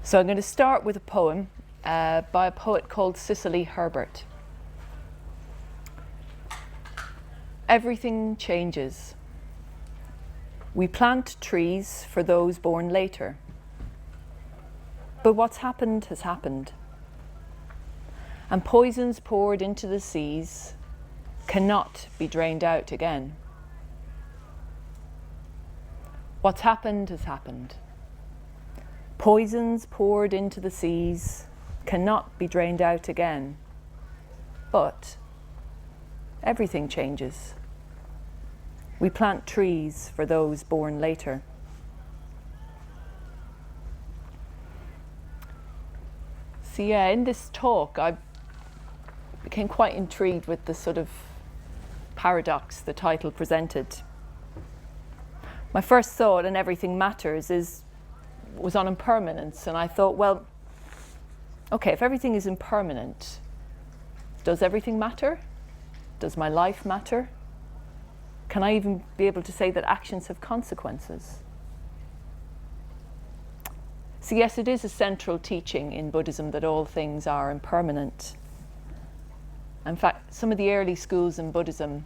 So I'm going to start with a poem by a poet called Cicely Herbert. Everything changes. We plant trees for those born later. But what's happened has happened. And poisons poured into the seas cannot be drained out again. What's happened has happened. Poisons poured into the seas cannot be drained out again. But everything changes. We plant trees for those born later. So yeah, in this talk, I became quite intrigued with the sort of paradox the title presented. My first thought on everything matters was on impermanence, and I thought, well, okay, if everything is impermanent, does everything matter? Does my life matter? Can I even be able to say that actions have consequences? So yes, it is a central teaching in Buddhism that all things are impermanent. In fact, some of the early schools in Buddhism,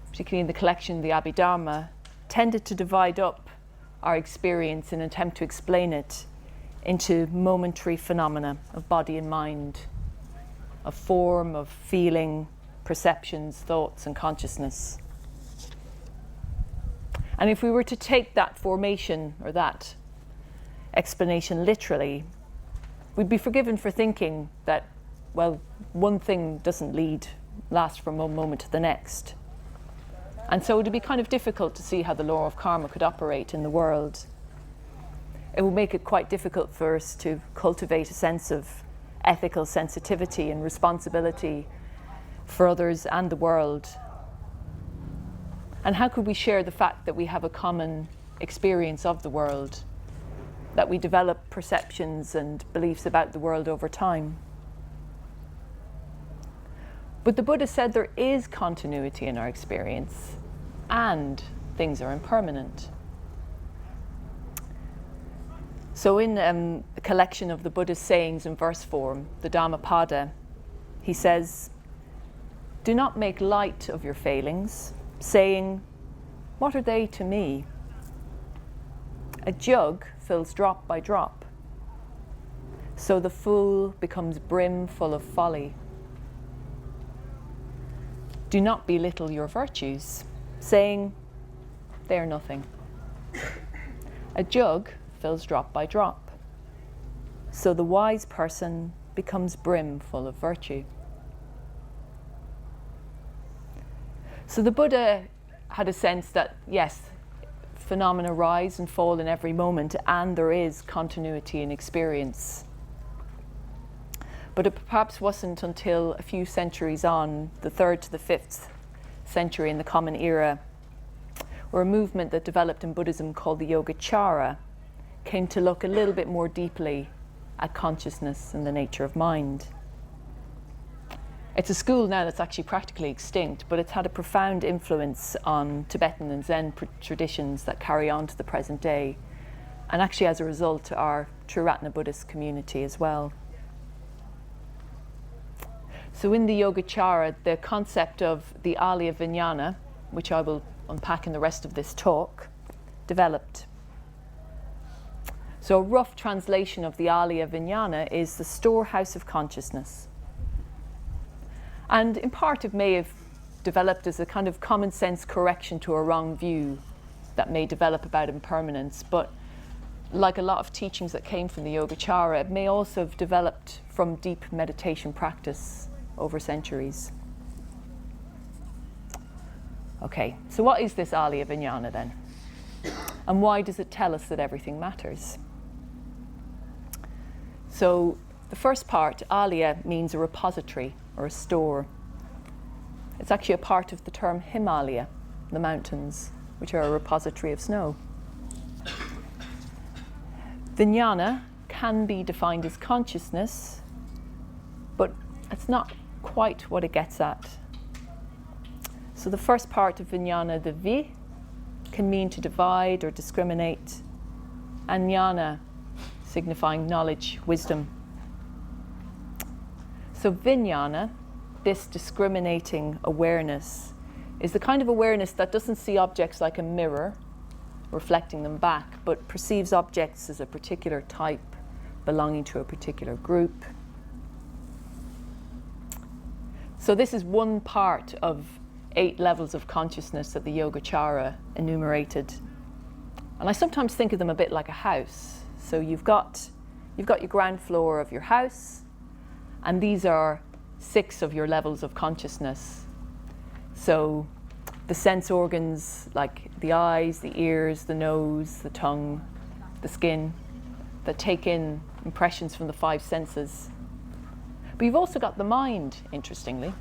particularly in the collection, the Abhidharma, tended to divide up our experience in an attempt to explain it into momentary phenomena of body and mind, of form, of feeling, perceptions, thoughts, and consciousness. And if we were to take that formation or that explanation literally, we'd be forgiven for thinking that, well, one thing doesn't last from one moment to the next. And so it would be kind of difficult to see how the law of karma could operate in the world. It would make it quite difficult for us to cultivate a sense of ethical sensitivity and responsibility for others and the world. And how could we share the fact that we have a common experience of the world, that we develop perceptions and beliefs about the world over time? But the Buddha said there is continuity in our experience and things are impermanent. So in a collection of the Buddha's sayings in verse form, the Dhammapada, he says, "Do not make light of your failings, saying, 'What are they to me?' A jug fills drop by drop, so the fool becomes brimful of folly. Do not belittle your virtues, saying, 'They are nothing.' A jug fills drop by drop, so the wise person becomes brimful of virtue." So the Buddha had a sense that, yes, phenomena rise and fall in every moment, and there is continuity in experience. But it perhaps wasn't until a few centuries on, the 3rd to the 5th century in the Common Era, where a movement that developed in Buddhism called the Yogachara came to look a little bit more deeply at consciousness and the nature of mind. It's a school now that's actually practically extinct, but it's had a profound influence on Tibetan and Zen traditions that carry on to the present day, and actually as a result our Triratna Buddhist community as well. So in the Yogachara, the concept of the Alaya Vijnana, which I will unpack in the rest of this talk, developed. So a rough translation of the Alaya Vijnana is the storehouse of consciousness. And in part it may have developed as a kind of common sense correction to a wrong view that may develop about impermanence, but like a lot of teachings that came from the Yogachara, it may also have developed from deep meditation practice over centuries. Okay, so what is this Alaya Vijnana then? And why does it tell us that everything matters? So the first part, Alaya, means a repository or a store. It's actually a part of the term Himalaya, the mountains, which are a repository of snow. Vijnana can be defined as consciousness, but it's not quite what it gets at. So the first part of Vijnana, the Vi, can mean to divide or discriminate, and Jnana signifying knowledge, wisdom. So vijnana, this discriminating awareness, is the kind of awareness that doesn't see objects like a mirror, reflecting them back, but perceives objects as a particular type, belonging to a particular group. So this is one part of 8 levels of consciousness that the Yogachara enumerated. And I sometimes think of them a bit like a house. So you've got your ground floor of your house, and these are 6 of your levels of consciousness. So the sense organs like the eyes, the ears, the nose, the tongue, the skin, that take in impressions from the 5 senses. But you've also got the mind, interestingly.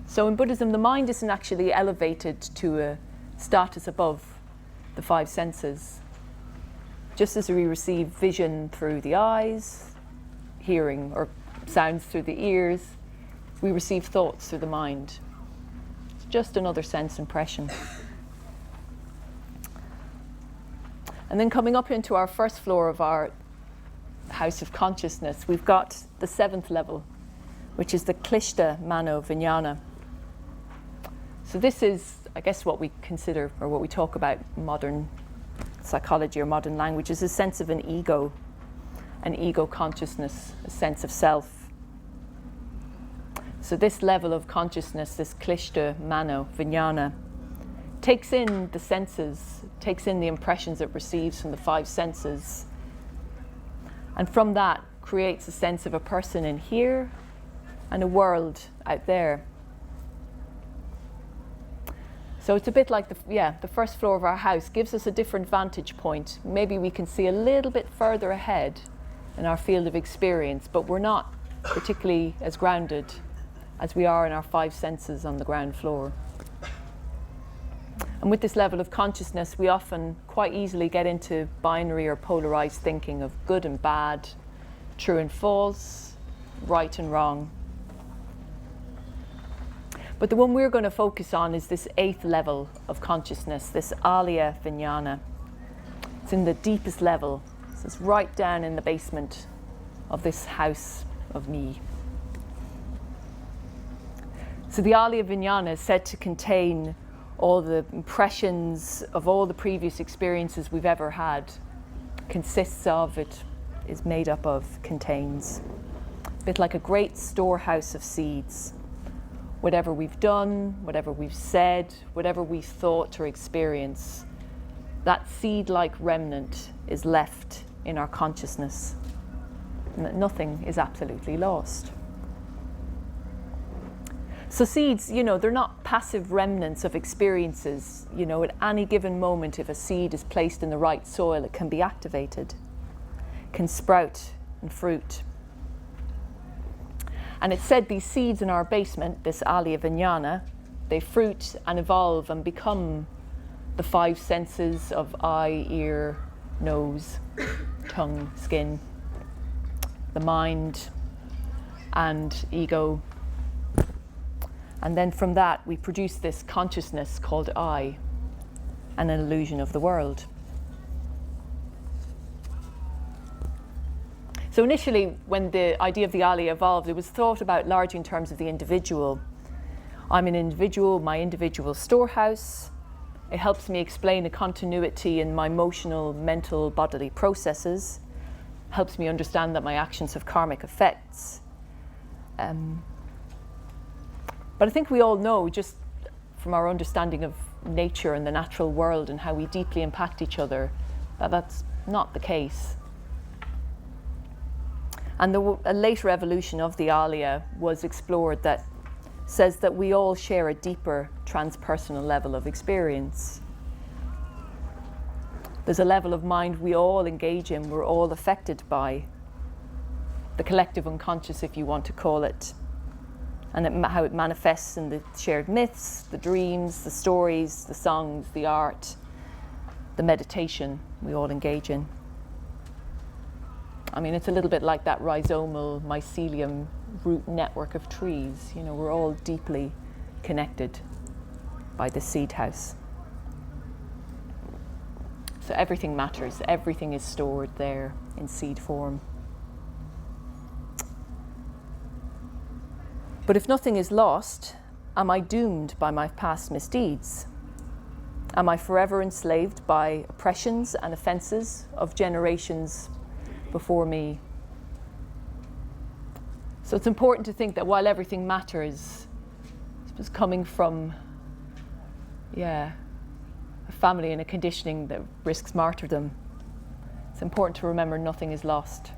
So in Buddhism, the mind isn't actually elevated to a status above the 5 senses. Just as we receive vision through the eyes, hearing or sounds through the ears, we receive thoughts through the mind. It's just another sense impression. And then coming up into our first floor of our house of consciousness, we've got the 7th level, which is the Klishta Mano Vijnana. So this is, I guess, what we consider, or what we talk about in modern psychology or modern language, is a sense of an ego consciousness, a sense of self. So this level of consciousness, this Klishta Mano Vijnana, takes in the senses, takes in the impressions it receives from the 5 senses, and from that creates a sense of a person in here and a world out there. So it's a bit like the first floor of our house gives us a different vantage point. Maybe we can see a little bit further ahead in our field of experience, but we're not particularly as grounded as we are in our 5 senses on the ground floor. And with this level of consciousness, we often quite easily get into binary or polarized thinking of good and bad, true and false, right and wrong. But the one we're going to focus on is this 8th level of consciousness, this Alaya Vijnana. It's in the deepest level. So it's right down in the basement of this house of me. So the Alaya Vijnana is said to contain all the impressions of all the previous experiences we've ever had, consists of, it is made up of, contains. A bit like a great storehouse of seeds. Whatever we've done, whatever we've said, whatever we've thought or experienced, that seed-like remnant is left in our consciousness, and that nothing is absolutely lost. So seeds, they're not passive remnants of experiences. At any given moment, if a seed is placed in the right soil, it can be activated, can sprout and fruit. And it's said these seeds in our basement, this Alaya Vijnana, they fruit and evolve and become the 5 senses of eye, ear, nose, tongue, skin, the mind, and ego. And then from that, we produce this consciousness called I, and an illusion of the world. So initially, when the idea of the Alaya evolved, it was thought about largely in terms of the individual. I'm an individual, my individual storehouse. It helps me explain a continuity in my emotional, mental, bodily processes. Helps me understand that my actions have karmic effects. But I think we all know, just from our understanding of nature and the natural world and how we deeply impact each other, that that's not the case. And a later evolution of the Alaya was explored that says that we all share a deeper transpersonal level of experience. There's a level of mind we all engage in, we're all affected by, the collective unconscious, if you want to call it, and how it manifests in the shared myths, the dreams, the stories, the songs, the art, the meditation we all engage in. I mean, it's a little bit like that rhizomal mycelium root network of trees. We're all deeply connected by the seed house. So everything matters, everything is stored there in seed form. But if nothing is lost, am I doomed by my past misdeeds? Am I forever enslaved by oppressions and offences of generations before me? So it's important to think that while everything matters, it's coming from, a family and a conditioning that risks martyrdom. It's important to remember nothing is lost.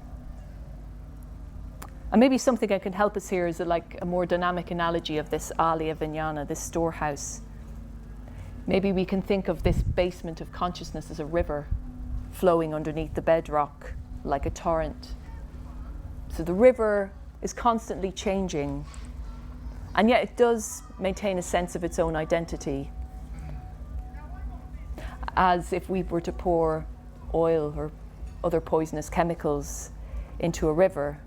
And maybe something that can help us here is a more dynamic analogy of this alaya vijnana, this storehouse. Maybe we can think of this basement of consciousness as a river flowing underneath the bedrock like a torrent. So the river is constantly changing, and yet it does maintain a sense of its own identity, as if we were to pour oil or other poisonous chemicals into a river,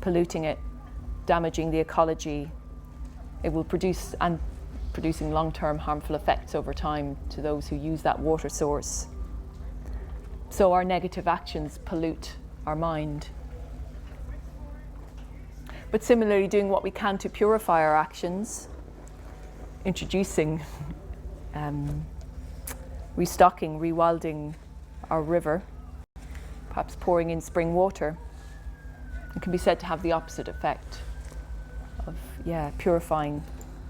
polluting it, damaging the ecology. It will producing long-term harmful effects over time to those who use that water source. So our negative actions pollute our mind. But similarly, doing what we can to purify our actions, introducing, restocking, rewilding our river, perhaps pouring in spring water, it can be said to have the opposite effect of, purifying,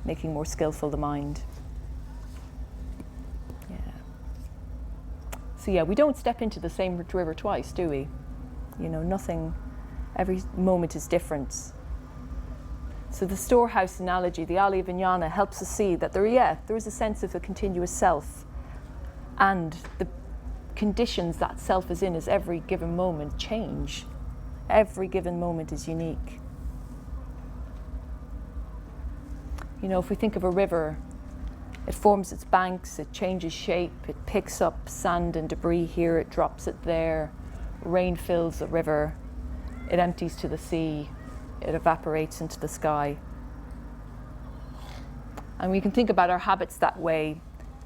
making more skillful the mind. So we don't step into the same river twice, do we? Nothing, every moment is different. So the storehouse analogy, the alaya vijnana, helps us see that there is a sense of a continuous self, and the conditions that self is in as every given moment change. Every given moment is unique. If we think of a river, it forms its banks, it changes shape, it picks up sand and debris here, it drops it there, rain fills the river, it empties to the sea, it evaporates into the sky. And we can think about our habits that way.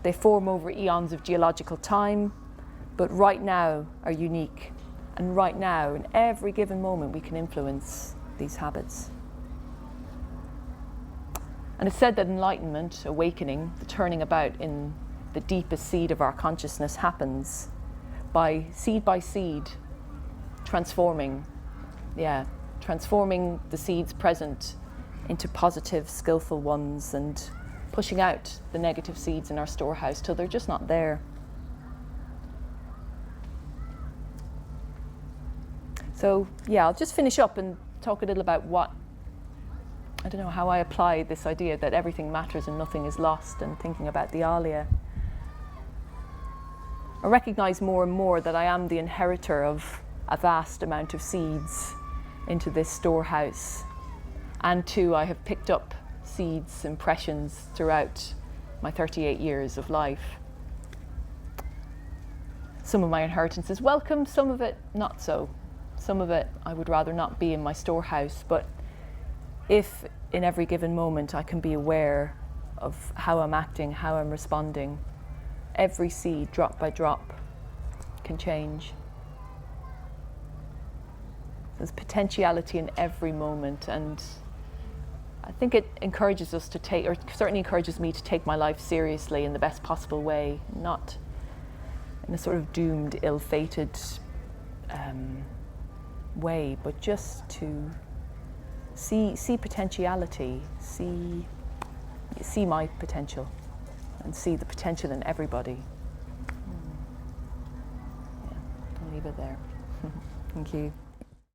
They form over eons of geological time, but right now are unique. And right now, in every given moment, we can influence these habits. And it's said that enlightenment, awakening, the turning about in the deepest seed of our consciousness happens by seed, transforming the seeds present into positive, skillful ones, and pushing out the negative seeds in our storehouse till they're just not there. So I'll just finish up and talk a little about how I apply this idea that everything matters and nothing is lost, and thinking about the alaya. I recognize more and more that I am the inheritor of a vast amount of seeds into this storehouse. And too, I have picked up seeds, impressions throughout my 38 years of life. Some of my inheritance is welcome, some of it not so. Some of it I would rather not be in my storehouse, but if in every given moment I can be aware of how I'm acting, how I'm responding, every seed, drop by drop, can change. There's potentiality in every moment, and I think it encourages us to take, or certainly encourages me to take my life seriously in the best possible way, not in a sort of doomed, ill-fated way, but just to see potentiality, see my potential, and see the potential in everybody. I'll leave it there. Thank you.